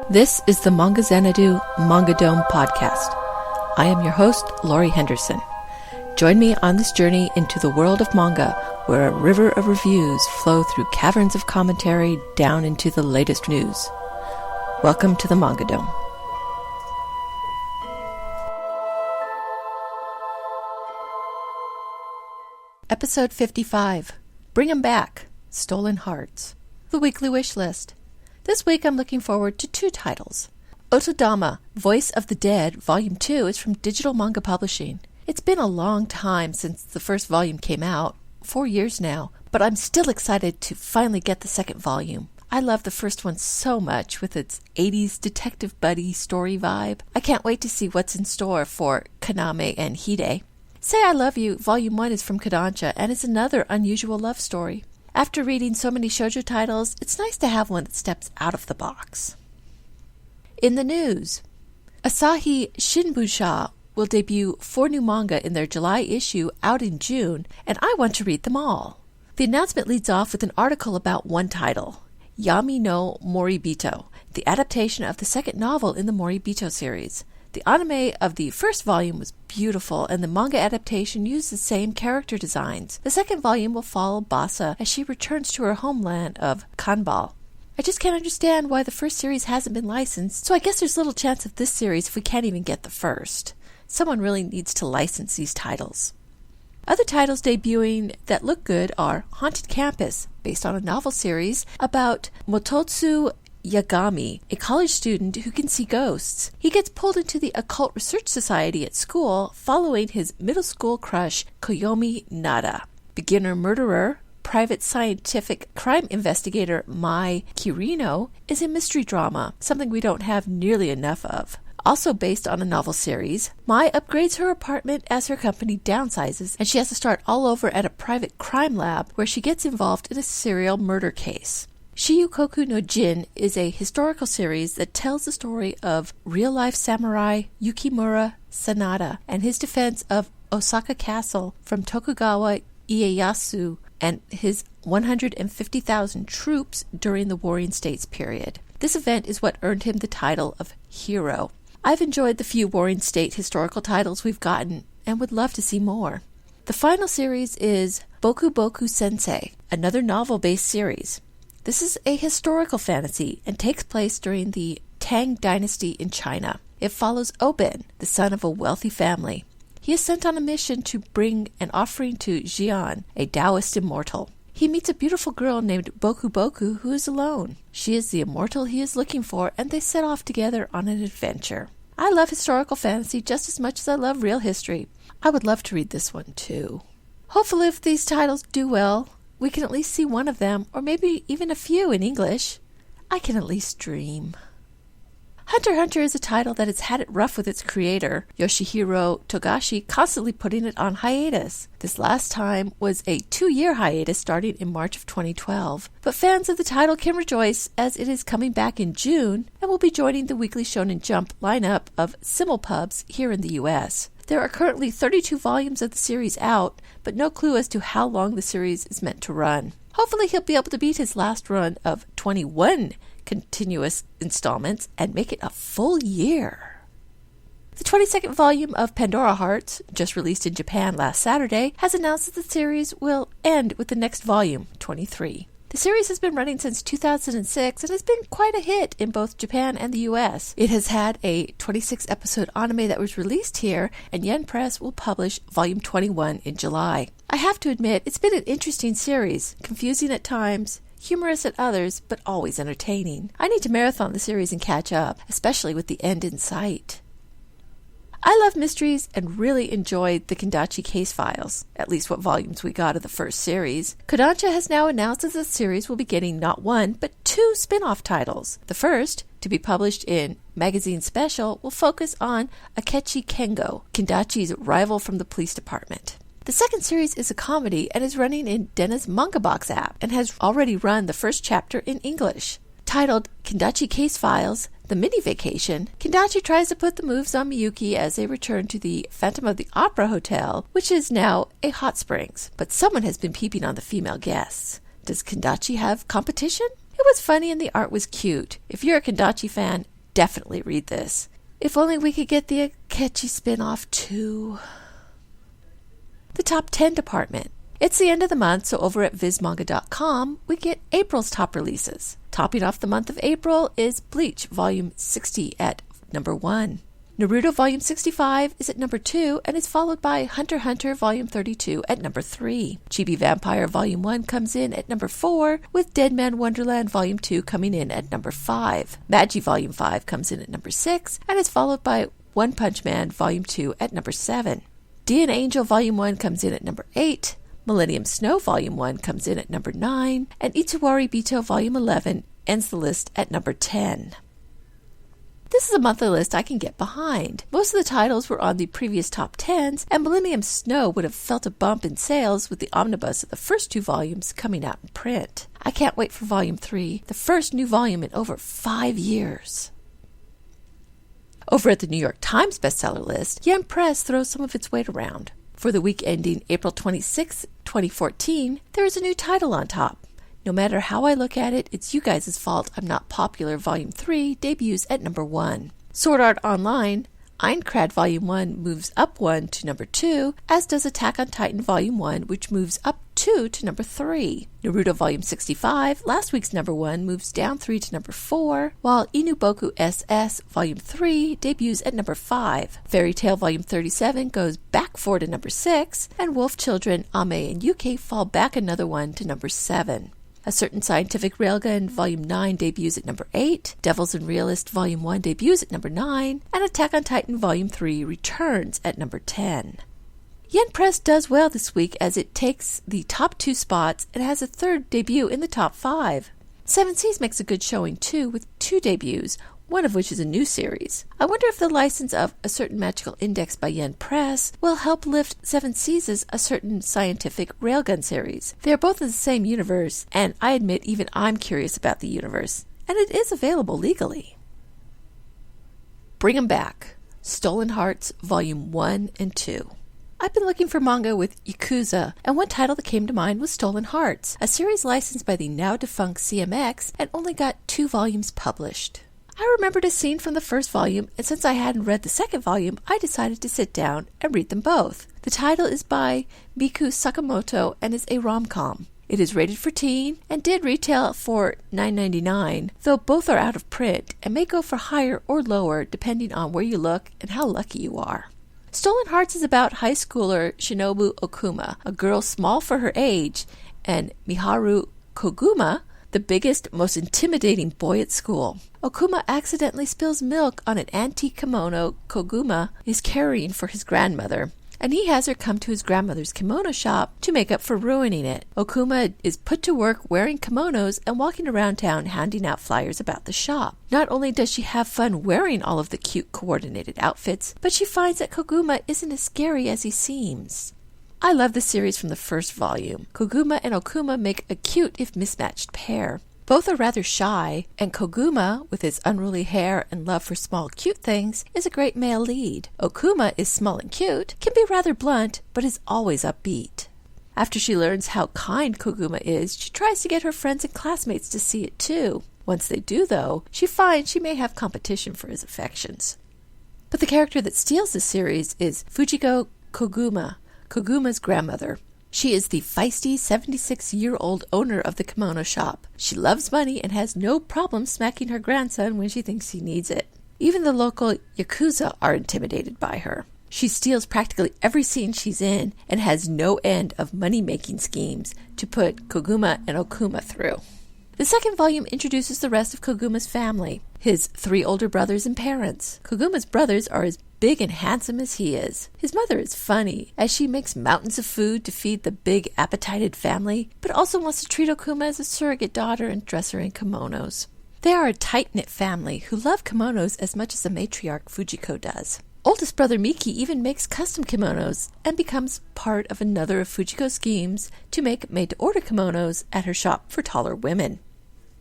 This is the Manga Xanadu Manga Dome podcast. I am your host, Laurie Henderson. Join me on this journey into the world of manga, where a river of reviews flow through caverns of commentary down into the latest news. Welcome to the Manga Dome. Episode 55, Bring 'Em Back, Stolen Hearts. The weekly wish list. This week I'm looking forward to two titles. Otodama, Voice of the Dead, Volume 2 is from Digital Manga Publishing. It's been a long time since the first volume came out, 4 years now, but I'm still excited to finally get the second volume. I love the first one so much with its 80s detective buddy story vibe. I can't wait to see what's in store for Kaname and Hide. Say I Love You, Volume 1 is from Kodansha, and it's another unusual love story. After reading so many shoujo titles, it's nice to have one that steps out of the box. In the news, Asahi Shinbunsha will debut 4 new manga in their July issue out in June, and I want to read them all. The announcement leads off with an article about one title, Yami no Moribito, the adaptation of the second novel in the Moribito series. The anime of the first volume was beautiful, and the manga adaptation used the same character designs. The second volume will follow Basa as she returns to her homeland of Kanbal. I just can't understand why the first series hasn't been licensed, so I guess there's little chance of this series if we can't even get the first. Someone really needs to license these titles. Other titles debuting that look good are Haunted Campus, based on a novel series about Mototsu Yagami, a college student who can see ghosts. He gets pulled into the occult research society at school following his middle school crush, Koyomi Nada. Beginner murderer, private scientific crime investigator Mai Kirino is a mystery drama, something we don't have nearly enough of. Also based on a novel series, Mai upgrades her apartment as her company downsizes, and she has to start all over at a private crime lab where she gets involved in a serial murder case. Shiyukoku no Jin is a historical series that tells the story of real-life samurai Yukimura Sanada and his defense of Osaka Castle from Tokugawa Ieyasu and his 150,000 troops during the Warring States period. This event is what earned him the title of hero. I've enjoyed the few Warring State historical titles we've gotten and would love to see more. The final series is Boku Boku Sensei, another novel-based series. This is a historical fantasy and takes place during the Tang Dynasty in China. It follows Oben, the son of a wealthy family. He is sent on a mission to bring an offering to Jian, a Taoist immortal. He meets a beautiful girl named Boku Boku who is alone. She is the immortal he is looking for, and they set off together on an adventure. I love historical fantasy just as much as I love real history. I would love to read this one too. Hopefully if these titles do well, we can at least see one of them, or maybe even a few in English. I can at least dream. Hunter x Hunter is a title that has had it rough with its creator, Yoshihiro Togashi, constantly putting it on hiatus. This last time was a 2-year hiatus starting in March of 2012. But fans of the title can rejoice as it is coming back in June and will be joining the Weekly Shonen Jump lineup of simulpubs here in the US. There are currently 32 volumes of the series out, but no clue as to how long the series is meant to run. Hopefully he'll be able to beat his last run of 21 continuous installments and make it a full year. The 22nd volume of Pandora Hearts, just released in Japan last Saturday, has announced that the series will end with the next volume, 23. The series has been running since 2006 and has been quite a hit in both Japan and the US. It has had a 26-episode anime that was released here, and Yen Press will publish Volume 21 in July. I have to admit, it's been an interesting series, confusing at times, humorous at others, but always entertaining. I need to marathon the series and catch up, especially with the end in sight. I love mysteries and really enjoyed the Kendachi case files, at least what volumes we got of the first series. Kodansha has now announced that the series will be getting not 1, but 2 spin-off titles. The first, to be published in Magazine Special, will focus on Akechi Kengo, Kendachi's rival from the police department. The second series is a comedy and is running in Denna's Manga Box app and has already run the first chapter in English. Titled Kendachi Case Files, The Mini Vacation, Kendachi tries to put the moves on Miyuki as they return to the Phantom of the Opera Hotel, which is now a hot springs. But someone has been peeping on the female guests. Does Kendachi have competition? It was funny and the art was cute. If you're a Kendachi fan, definitely read this. If only we could get the Akechi spin-off too. The top 10 department. It's the end of the month, so over at VizManga.com, we get April's top releases. Topping off the month of April is Bleach Volume 60 at number 1. Naruto Volume 65 is at number 2 and is followed by Hunter x Hunter Volume 32 at number 3. Chibi Vampire Volume 1 comes in at number 4, with Dead Man Wonderland Volume 2 coming in at number 5. Magi Volume 5 comes in at number 6 and is followed by One Punch Man Volume 2 at number 7. Dean Angel Volume 1 comes in at number 8. Millennium Snow Volume 1 comes in at number 9, and Itsuwari Bito Volume 11 ends the list at number 10. This is a monthly list I can get behind. Most of the titles were on the previous top 10s, and Millennium Snow would have felt a bump in sales with the omnibus of the first 2 volumes coming out in print. I can't wait for Volume 3, the first new volume in over 5 years. Over at the New York Times bestseller list, Yen Press throws some of its weight around. For the week ending April 26, 2014, there is a new title on top. No matter how I look at it, it's you guys' fault I'm not popular. Volume 3 debuts at number 1. Sword Art Online, Aincrad Volume 1 moves up 1 to number 2, as does Attack on Titan Volume 1, which moves up 2 to number 3. Naruto Volume 65, last week's number 1, moves down 3 to number 4, while Inuboku SS Volume 3 debuts at number 5. Fairy Tail Volume 37 goes back 4 to number 6, and Wolf Children, Ame and Yuki fall back another 1 to number 7. A Certain Scientific Railgun Volume 9 debuts at number 8, Devils and Realist Volume 1 debuts at number 9, and Attack on Titan Volume 3 returns at number 10. Yen Press does well this week as it takes the top 2 spots and has a third debut in the top 5. Seven Seas makes a good showing too, with 2 debuts, one of which is a new series. I wonder if the license of A Certain Magical Index by Yen Press will help lift Seven Seas' A Certain Scientific Railgun series. They are both in the same universe, and I admit even I'm curious about the universe. And it is available legally. Bring 'em Back. Stolen Hearts, Volume 1 and 2. I've been looking for manga with Yakuza, and one title that came to mind was Stolen Hearts, a series licensed by the now-defunct CMX and only got 2 volumes published. I remembered a scene from the first volume, and since I hadn't read the second volume, I decided to sit down and read them both. The title is by Miku Sakamoto and is a rom-com. It is rated for teen and did retail for $9.99, though both are out of print and may go for higher or lower depending on where you look and how lucky you are. Stolen Hearts is about high schooler Shinobu Okuma, a girl small for her age, and Miharu Koguma, the biggest, most intimidating boy at school. Okuma accidentally spills milk on an antique kimono Koguma is carrying for his grandmother, and he has her come to his grandmother's kimono shop to make up for ruining it. Okuma is put to work wearing kimonos and walking around town handing out flyers about the shop. Not only does she have fun wearing all of the cute coordinated outfits, but she finds that Koguma isn't as scary as he seems. I love the series from the first volume. Koguma and Okuma make a cute if mismatched pair. Both are rather shy, and Koguma, with his unruly hair and love for small cute things, is a great male lead. Okuma is small and cute, can be rather blunt, but is always upbeat. After she learns how kind Koguma is, she tries to get her friends and classmates to see it too. Once they do, though, she finds she may have competition for his affections. But the character that steals the series is Fujiko Koguma, Koguma's grandmother. She is the feisty 76-year-old owner of the kimono shop. She loves money and has no problem smacking her grandson when she thinks he needs it. Even the local Yakuza are intimidated by her. She steals practically every scene she's in and has no end of money-making schemes to put Koguma and Okuma through. The second volume introduces the rest of Koguma's family, his 3 older brothers and parents. Koguma's brothers are as big and handsome as he is. His mother is funny, as she makes mountains of food to feed the big, appetited family, but also wants to treat Okuma as a surrogate daughter and dress her in kimonos. They are a tight-knit family who love kimonos as much as the matriarch Fujiko does. Oldest brother Miki even makes custom kimonos and becomes part of another of Fujiko's schemes to make made-to-order kimonos at her shop for taller women.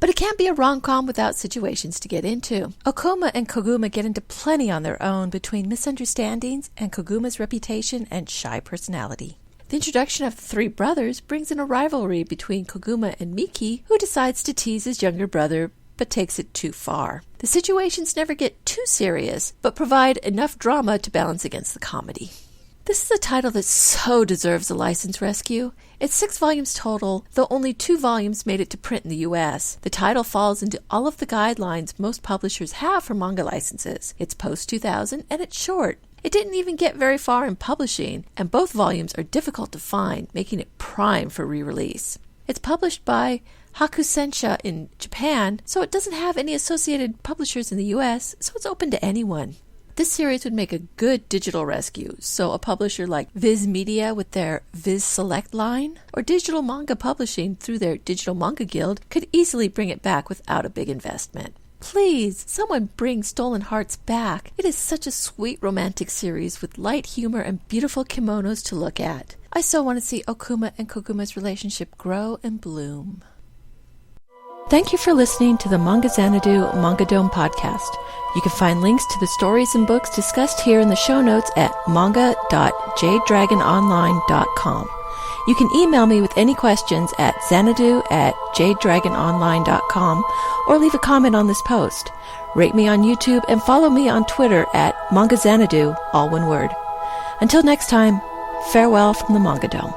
But it can't be a rom-com without situations to get into. Okuma and Koguma get into plenty on their own between misunderstandings and Koguma's reputation and shy personality. The introduction of the 3 brothers brings in a rivalry between Koguma and Miki, who decides to tease his younger brother but takes it too far. The situations never get too serious, but provide enough drama to balance against the comedy. This is a title that so deserves a license rescue. It's 6 volumes total, though only 2 volumes made it to print in the US. The title falls into all of the guidelines most publishers have for manga licenses. It's post-2000 and it's short. It didn't even get very far in publishing, and both volumes are difficult to find, making it prime for re-release. It's published by Hakusensha in Japan, so it doesn't have any associated publishers in the US, so it's open to anyone. This series would make a good digital rescue, so a publisher like Viz Media with their Viz Select line, or Digital Manga Publishing through their Digital Manga Guild could easily bring it back without a big investment. Please, someone bring Stolen Hearts back. It is such a sweet romantic series with light humor and beautiful kimonos to look at. I so want to see Okuma and Kokuma's relationship grow and bloom. Thank you for listening to the Manga Xanadu Manga Dome podcast. You can find links to the stories and books discussed here in the show notes at manga.jadedragononline.com. You can email me with any questions at xanadu@jadedragononline.com or leave a comment on this post. Rate me on YouTube and follow me on Twitter at Manga Xanadu, all one word. Until next time, farewell from the Manga Dome.